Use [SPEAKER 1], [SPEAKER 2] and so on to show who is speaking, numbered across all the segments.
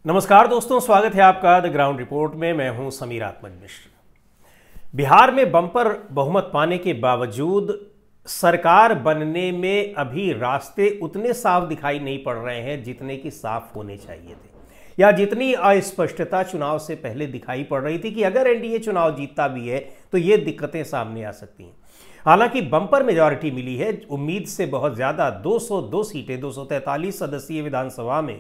[SPEAKER 1] नमस्कार दोस्तों, स्वागत है आपका द ग्राउंड रिपोर्ट में। मैं हूं समीर आत्मज मिश्र। बिहार में बम्पर बहुमत पाने के बावजूद सरकार बनने में अभी रास्ते उतने साफ दिखाई नहीं पड़ रहे हैं जितने कि साफ होने चाहिए थे, या जितनी अस्पष्टता चुनाव से पहले दिखाई पड़ रही थी कि अगर एनडीए चुनाव जीतता भी है तो ये दिक्कतें सामने आ सकती हैं। हालांकि बम्पर मेजॉरिटी मिली है, उम्मीद से बहुत ज़्यादा 202 सीटें, 243 सदस्यीय विधानसभा में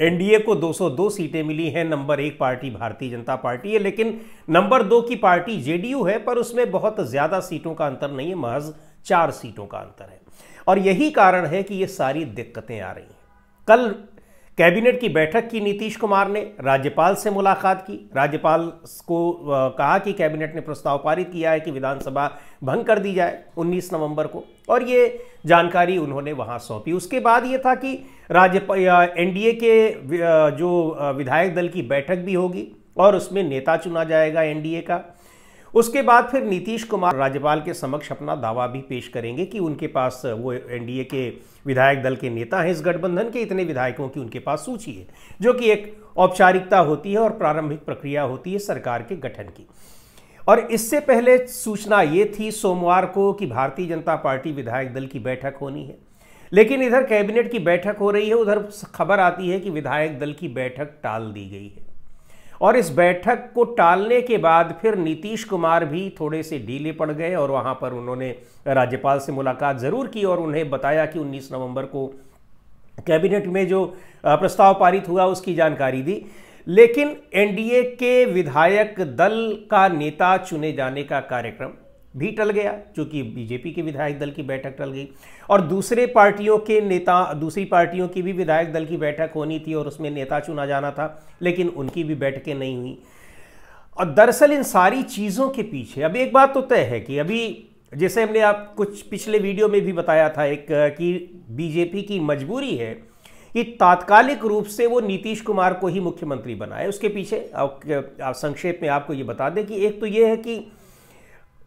[SPEAKER 1] एनडीए को 202 सीटें मिली हैं। Number 1 party Bharatiya Janata party है, लेकिन नंबर 2 की पार्टी जेडीयू है, पर उसमें बहुत ज़्यादा सीटों का अंतर नहीं है, महज 4 सीटों का अंतर है। और यही कारण है कि ये सारी दिक्कतें आ रही हैं। कल कैबिनेट की बैठक की नीतीश कुमार ने, राज्यपाल से मुलाकात की। राज्यपाल को कहा कि कैबिनेट ने प्रस्ताव पारित किया है कि विधानसभा भंग कर दी जाए 19 नवंबर को, और ये जानकारी उन्होंने वहां सौंपी। उसके बाद ये था कि एनडीए के जो विधायक दल की बैठक भी होगी और उसमें नेता चुना जाएगा एनडीए का। उसके बाद फिर नीतीश कुमार राज्यपाल के समक्ष अपना दावा भी पेश करेंगे कि उनके पास वो एनडीए के विधायक दल के नेता हैं, इस गठबंधन के इतने विधायकों की उनके पास सूची है, जो कि एक औपचारिकता होती है और प्रारंभिक प्रक्रिया होती है सरकार के गठन की। और इससे पहले सूचना ये थी सोमवार को कि भारतीय जनता पार्टी विधायक दल की बैठक होनी है, लेकिन इधर कैबिनेट की बैठक हो रही है, उधर खबर आती है कि विधायक दल की बैठक टाल दी गई है। और इस बैठक को टालने के बाद फिर नीतीश कुमार भी थोड़े से ढीले पड़ गए और वहां पर उन्होंने राज्यपाल से मुलाकात जरूर की और उन्हें बताया कि 19 नवंबर को कैबिनेट में जो प्रस्ताव पारित हुआ उसकी जानकारी दी। लेकिन एनडीए के विधायक दल का नेता चुने जाने का कार्यक्रम भी टल गया, क्योंकि बीजेपी के विधायक दल की बैठक टल गई और दूसरी पार्टियों की भी विधायक दल की बैठक होनी थी और उसमें नेता चुना जाना था, लेकिन उनकी भी बैठकें नहीं हुई। और दरअसल इन सारी चीज़ों के पीछे अब एक बात तो तय है कि अभी, जैसे हमने आप कुछ पिछले वीडियो में भी बताया था कि बीजेपी की मजबूरी है कि तात्कालिक रूप से वो नीतीश कुमार को ही मुख्यमंत्री बनाए। उसके पीछे आप संक्षेप में आपको ये बता दें कि एक तो ये है कि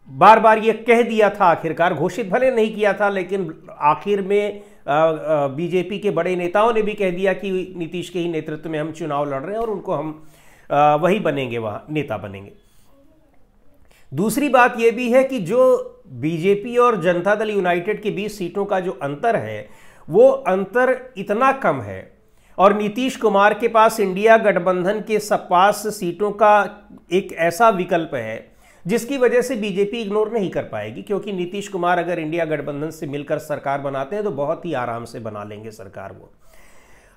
[SPEAKER 1] बार बार ये कह दिया था, आखिरकार घोषित भले नहीं किया था, लेकिन आखिर में बीजेपी के बड़े नेताओं ने भी कह दिया कि नीतीश के ही नेतृत्व में हम चुनाव लड़ रहे हैं और उनको हम वही बनेंगे, वहां नेता बनेंगे। दूसरी बात यह भी है कि जो बीजेपी और जनता दल यूनाइटेड के बीच सीटों का जो अंतर है, वो अंतर इतना कम है और नीतीश कुमार के पास इंडिया गठबंधन के पास सीटों का एक ऐसा विकल्प है जिसकी वजह से बीजेपी इग्नोर नहीं कर पाएगी, क्योंकि नीतीश कुमार अगर इंडिया गठबंधन से मिलकर सरकार बनाते हैं तो बहुत ही आराम से बना लेंगे सरकार वो।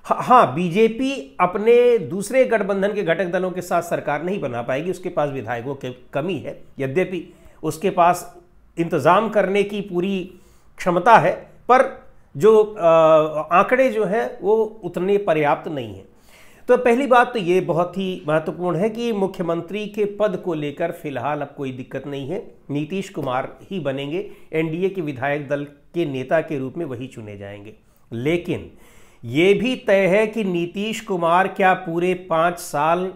[SPEAKER 1] हाँ, बीजेपी अपने दूसरे गठबंधन के घटक दलों के साथ सरकार नहीं बना पाएगी, उसके पास विधायकों की कमी है, यद्यपि उसके पास इंतजाम करने की पूरी क्षमता है, पर जो आंकड़े जो है वो उतने पर्याप्त नहीं है। तो पहली बात तो ये बहुत ही महत्वपूर्ण है कि मुख्यमंत्री के पद को लेकर फिलहाल अब कोई दिक्कत नहीं है, नीतीश कुमार ही बनेंगे, एनडीए के विधायक दल के नेता के रूप में वही चुने जाएंगे। लेकिन ये भी तय है कि नीतीश कुमार क्या पूरे 5 साल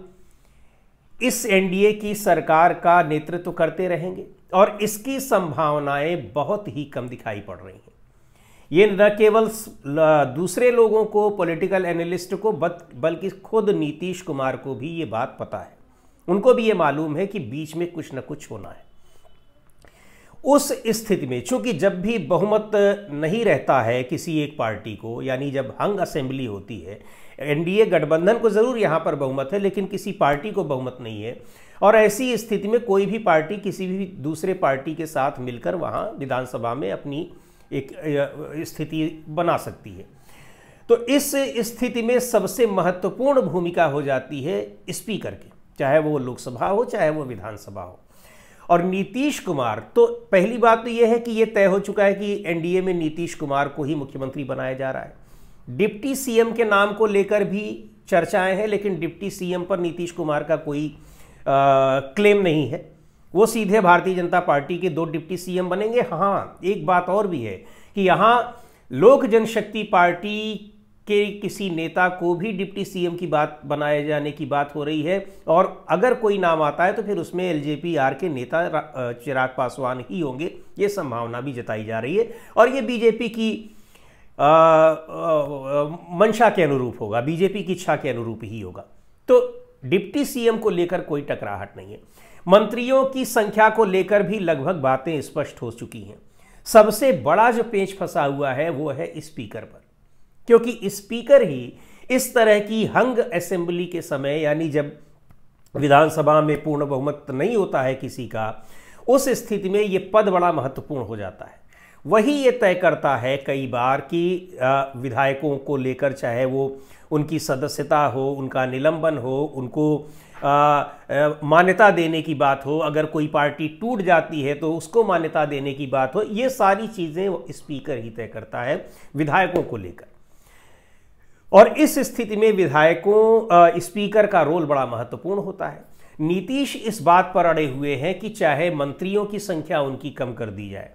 [SPEAKER 1] इस एनडीए की सरकार का नेतृत्व करते रहेंगे, और इसकी संभावनाएं बहुत ही कम दिखाई पड़ रही हैं। ये न केवल दूसरे लोगों को, पॉलिटिकल एनालिस्ट को, बल्कि खुद नीतीश कुमार को भी ये बात पता है। उनको भी ये मालूम है कि बीच में कुछ न कुछ होना है। उस स्थिति में चूंकि जब भी बहुमत नहीं रहता है किसी एक पार्टी को, यानी जब हंग असेंबली होती है, एनडीए गठबंधन को जरूर यहां पर बहुमत है लेकिन किसी पार्टी को बहुमत नहीं है, और ऐसी स्थिति में कोई भी पार्टी किसी भी दूसरे पार्टी के साथ मिलकर वहां विधानसभा में अपनी एक स्थिति बना सकती है। तो इस स्थिति में सबसे महत्वपूर्ण भूमिका हो जाती है स्पीकर की, चाहे वो लोकसभा हो चाहे वो विधानसभा हो। और नीतीश कुमार, तो पहली बात तो यह है कि यह तय हो चुका है कि एनडीए में नीतीश कुमार को ही मुख्यमंत्री बनाया जा रहा है। डिप्टी सीएम के नाम को लेकर भी चर्चाएं हैं, लेकिन डिप्टी सीएम पर नीतीश कुमार का कोई क्लेम नहीं है, वो सीधे भारतीय जनता पार्टी के 2 डिप्टी सीएम बनेंगे। हाँ, एक बात और भी है कि यहाँ लोक जनशक्ति पार्टी के किसी नेता को भी डिप्टी सीएम की बात बनाए जाने की बात हो रही है, और अगर कोई नाम आता है तो फिर उसमें एलजेपीआर के नेता चिराग पासवान ही होंगे, ये संभावना भी जताई जा रही है। और ये बीजेपी की मंशा के अनुरूप होगा, बीजेपी की इच्छा के अनुरूप ही होगा। तो डिप्टी सीएम को लेकर कोई टकराहट नहीं है। मंत्रियों की संख्या को लेकर भी लगभग बातें स्पष्ट हो चुकी हैं। सबसे बड़ा जो पेंच फंसा हुआ है वो है स्पीकर पर, क्योंकि स्पीकर ही इस तरह की हंग असेंबली के समय, यानी जब विधानसभा में पूर्ण बहुमत नहीं होता है किसी का, उस स्थिति में ये पद बड़ा महत्वपूर्ण हो जाता है। वही ये तय करता है कई बार कि विधायकों को लेकर, चाहे वो उनकी सदस्यता हो, उनका निलंबन हो, उनको मान्यता देने की बात हो, अगर कोई पार्टी टूट जाती है तो उसको मान्यता देने की बात हो, ये सारी चीज़ें स्पीकर ही तय करता है विधायकों को लेकर। और इस स्थिति में विधायकों स्पीकर का रोल बड़ा महत्वपूर्ण होता है। नीतीश इस बात पर अड़े हुए हैं कि चाहे मंत्रियों की संख्या उनकी कम कर दी जाए,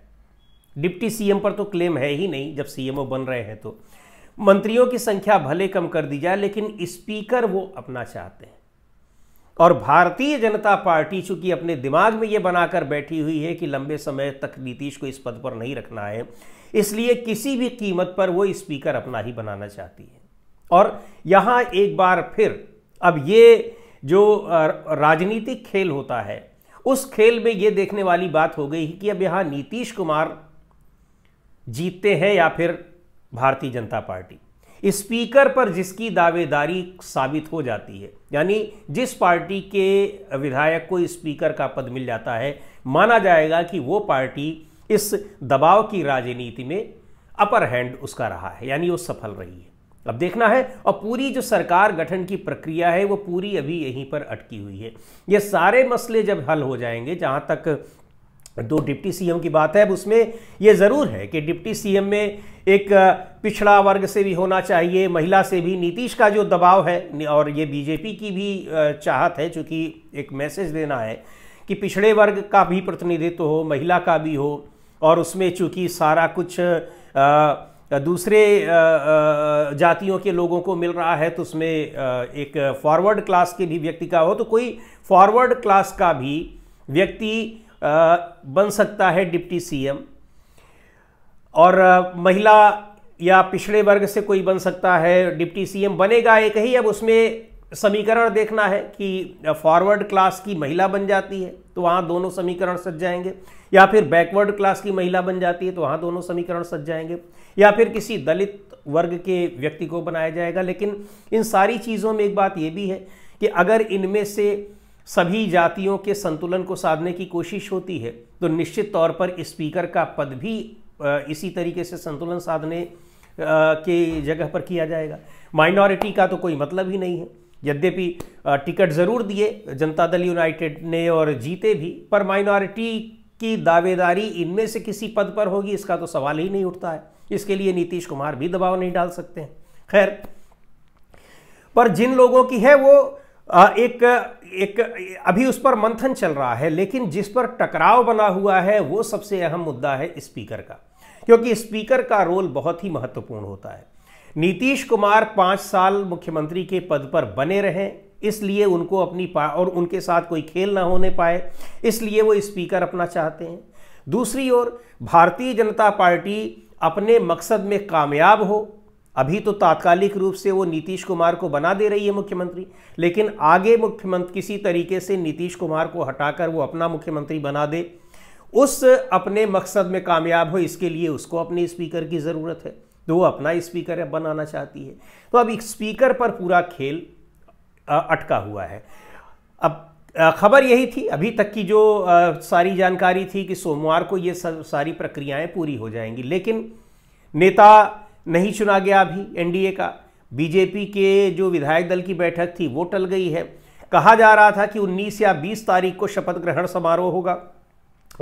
[SPEAKER 1] डिप्टी सीएम पर तो क्लेम है ही नहीं, जब सीएमओ बन रहे हैं तो मंत्रियों की संख्या भले कम कर दी जाए, लेकिन स्पीकर वो अपना चाहते हैं। और भारतीय जनता पार्टी चूंकि अपने दिमाग में ये बनाकर बैठी हुई है कि लंबे समय तक नीतीश को इस पद पर नहीं रखना है, इसलिए किसी भी कीमत पर वो स्पीकर अपना ही बनाना चाहती है। और यहाँ एक बार फिर अब ये जो राजनीतिक खेल होता है, उस खेल में ये देखने वाली बात हो गई कि अब यहाँ नीतीश कुमार जीतते हैं या फिर भारतीय जनता पार्टी। स्पीकर पर जिसकी दावेदारी साबित हो जाती है, यानी जिस पार्टी के विधायक को स्पीकर का पद मिल जाता है, माना जाएगा कि वो पार्टी इस दबाव की राजनीति में अपर हैंड उसका रहा है, यानी वो सफल रही है। अब देखना है। और पूरी जो सरकार गठन की प्रक्रिया है वो पूरी अभी यहीं पर अटकी हुई है। ये सारे मसले जब हल हो जाएंगे, जहाँ तक दो डिप्टी सीएम की बात है, अब उसमें यह ज़रूर है कि डिप्टी सीएम में एक पिछड़ा वर्ग से भी होना चाहिए, महिला से भी। नीतीश का जो दबाव है, और ये बीजेपी की भी चाहत है, चूँकि एक मैसेज देना है कि पिछड़े वर्ग का भी प्रतिनिधित्व हो, महिला का भी हो, और उसमें चूँकि सारा कुछ दूसरे जातियों के लोगों को मिल रहा है, तो उसमें एक फॉरवर्ड क्लास के भी व्यक्ति का हो, तो कोई फॉरवर्ड क्लास का भी व्यक्ति बन सकता है डिप्टी सीएम, और महिला या पिछड़े वर्ग से कोई बन सकता है डिप्टी सीएम। बनेगा एक ही। अब उसमें समीकरण देखना है कि फॉरवर्ड क्लास की महिला बन जाती है तो वहाँ दोनों समीकरण सज जाएंगे, या फिर बैकवर्ड क्लास की महिला बन जाती है तो वहाँ दोनों समीकरण सज जाएंगे, या फिर किसी दलित वर्ग के व्यक्ति को बनाया जाएगा। लेकिन इन सारी चीज़ों में एक बात ये भी है कि अगर इनमें से सभी जातियों के संतुलन को साधने की कोशिश होती है तो निश्चित तौर पर स्पीकर का पद भी इसी तरीके से संतुलन साधने के जगह पर किया जाएगा। माइनॉरिटी का तो कोई मतलब ही नहीं है। यद्यपि टिकट ज़रूर दिए जनता दल यूनाइटेड ने और जीते भी, पर माइनॉरिटी की दावेदारी इनमें से किसी पद पर होगी इसका तो सवाल ही नहीं उठता है। इसके लिए नीतीश कुमार भी दबाव नहीं डाल सकते हैं। खैर, पर जिन लोगों की है वो एक अभी उस पर मंथन चल रहा है, लेकिन जिस पर टकराव बना हुआ है वो सबसे अहम मुद्दा है स्पीकर का, क्योंकि स्पीकर का रोल बहुत ही महत्वपूर्ण होता है। नीतीश कुमार 5 साल मुख्यमंत्री के पद पर बने रहें, इसलिए उनको अपनी और उनके साथ कोई खेल ना होने पाए, इसलिए वो स्पीकर अपना चाहते हैं। दूसरी ओर भारतीय जनता पार्टी अपने मकसद में कामयाब हो। अभी तो तात्कालिक रूप से वो नीतीश कुमार को बना दे रही है मुख्यमंत्री, लेकिन आगे मुख्यमंत्री किसी तरीके से नीतीश कुमार को हटाकर वो अपना मुख्यमंत्री बना दे, उस अपने मकसद में कामयाब हो, इसके लिए उसको अपने स्पीकर की ज़रूरत है, तो वो अपना स्पीकर बनाना चाहती है। तो अब स्पीकर पर पूरा खेल अटका हुआ है। अब खबर यही थी, अभी तक की जो सारी जानकारी थी कि सोमवार को ये सारी प्रक्रियाएं पूरी हो जाएंगी, लेकिन नेता नहीं चुना गया अभी एनडीए का। बीजेपी के जो विधायक दल की बैठक थी वो टल गई है। कहा जा रहा था कि 19 या 20 तारीख को शपथ ग्रहण समारोह होगा।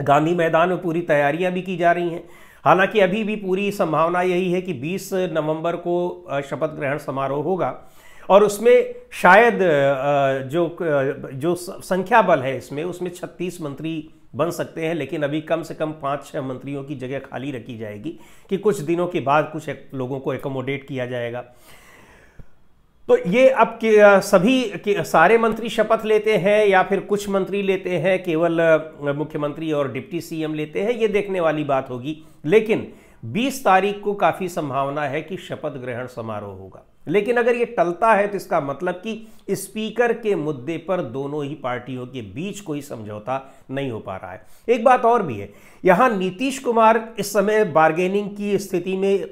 [SPEAKER 1] गांधी मैदान में पूरी तैयारियां भी की जा रही हैं। हालांकि अभी भी पूरी संभावना यही है कि 20 नवंबर को शपथ ग्रहण समारोह होगा, और उसमें शायद जो संख्या बल है इसमें, उसमें 36 मंत्री बन सकते हैं, लेकिन अभी कम से कम 5-6 मंत्रियों की जगह खाली रखी जाएगी कि कुछ दिनों के बाद कुछ लोगों को एकोमोडेट किया जाएगा। तो ये अब सभी सारे मंत्री शपथ लेते हैं या फिर कुछ मंत्री लेते हैं, केवल मुख्यमंत्री और डिप्टी सीएम लेते हैं, ये देखने वाली बात होगी। लेकिन 20 तारीख को काफी संभावना है कि शपथ ग्रहण समारोह होगा। लेकिन अगर यह टलता है तो इसका मतलब कि स्पीकर के मुद्दे पर दोनों ही पार्टियों के बीच कोई समझौता नहीं हो पा रहा है। एक बात और भी है, यहां नीतीश कुमार इस समय बार्गेनिंग की स्थिति में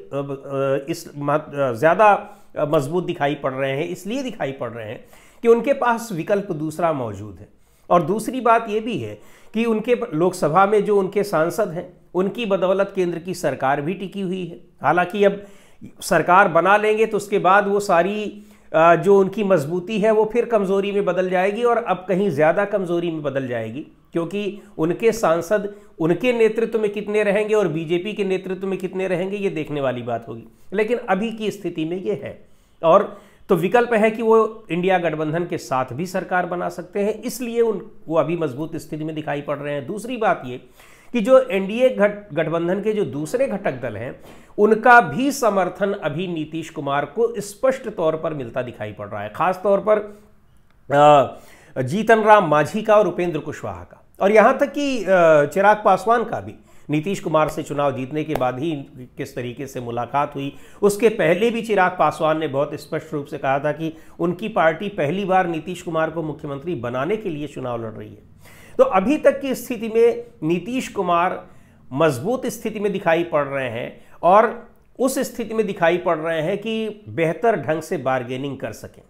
[SPEAKER 1] ज्यादा मजबूत दिखाई पड़ रहे हैं। इसलिए दिखाई पड़ रहे हैं कि उनके पास विकल्प दूसरा मौजूद है। और दूसरी बात यह भी है कि उनके लोकसभा में जो उनके सांसद हैं, उनकी बदौलत केंद्र की सरकार भी टिकी हुई है। हालांकि अब सरकार बना लेंगे तो उसके बाद वो सारी जो उनकी मजबूती है वो फिर कमजोरी में बदल जाएगी, और अब कहीं ज्यादा कमजोरी में बदल जाएगी, क्योंकि उनके सांसद उनके नेतृत्व में कितने रहेंगे और बीजेपी के नेतृत्व में कितने रहेंगे ये देखने वाली बात होगी। लेकिन अभी की स्थिति में ये है, और तो विकल्प है कि वो इंडिया गठबंधन के साथ भी सरकार बना सकते हैं, इसलिए वो अभी मजबूत स्थिति में दिखाई पड़ रहे हैं। दूसरी बात ये कि जो एनडीए गठबंधन के जो दूसरे घटक दल हैं, उनका भी समर्थन अभी नीतीश कुमार को स्पष्ट तौर पर मिलता दिखाई पड़ रहा है, खास तौर पर जीतन राम मांझी का और उपेंद्र कुशवाहा का, और यहां तक कि चिराग पासवान का भी। नीतीश कुमार से चुनाव जीतने के बाद ही किस तरीके से मुलाकात हुई, उसके पहले भी चिराग पासवान ने बहुत स्पष्ट रूप से कहा था कि उनकी पार्टी पहली बार नीतीश कुमार को मुख्यमंत्री बनाने के लिए चुनाव लड़ रही है। तो अभी तक की स्थिति में नीतीश कुमार मजबूत स्थिति में दिखाई पड़ रहे हैं, और उस स्थिति में दिखाई पड़ रहे हैं कि बेहतर ढंग से बार्गेनिंग कर सकें,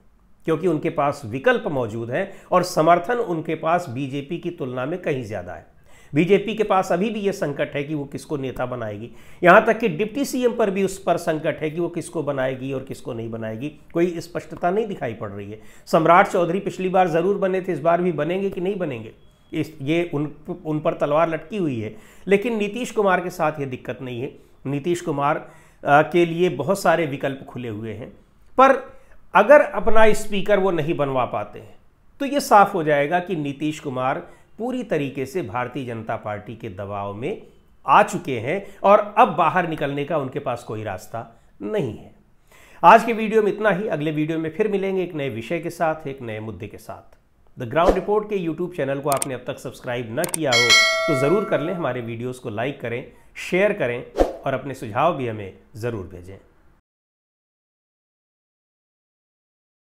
[SPEAKER 1] क्योंकि उनके पास विकल्प मौजूद हैं और समर्थन उनके पास बीजेपी की तुलना में कहीं ज्यादा है। बीजेपी के पास अभी भी यह संकट है कि वो किसको नेता बनाएगी, यहां तक कि डिप्टी सीएम पर भी उस पर संकट है कि वो किसको बनाएगी और किसको नहीं बनाएगी। कोई स्पष्टता नहीं दिखाई पड़ रही है। सम्राट चौधरी पिछली बार जरूर बने थे, इस बार भी बनेंगे कि नहीं बनेंगे, ये उन पर तलवार लटकी हुई है। लेकिन नीतीश कुमार के साथ ये दिक्कत नहीं है। नीतीश कुमार के लिए बहुत सारे विकल्प खुले हुए हैं, पर अगर अपना स्पीकर वो नहीं बनवा पाते हैं तो ये साफ हो जाएगा कि नीतीश कुमार पूरी तरीके से भारतीय जनता पार्टी के दबाव में आ चुके हैं और अब बाहर निकलने का उनके पास कोई रास्ता नहीं है। आज के वीडियो में इतना ही। अगले वीडियो में फिर मिलेंगे एक नए विषय के साथ, एक नए मुद्दे के साथ। द ग्राउंड रिपोर्ट के यूट्यूब चैनल को आपने अब तक सब्सक्राइब न किया हो तो ज़रूर कर लें। हमारे वीडियोस को लाइक करें, शेयर करें और अपने सुझाव भी हमें ज़रूर भेजें।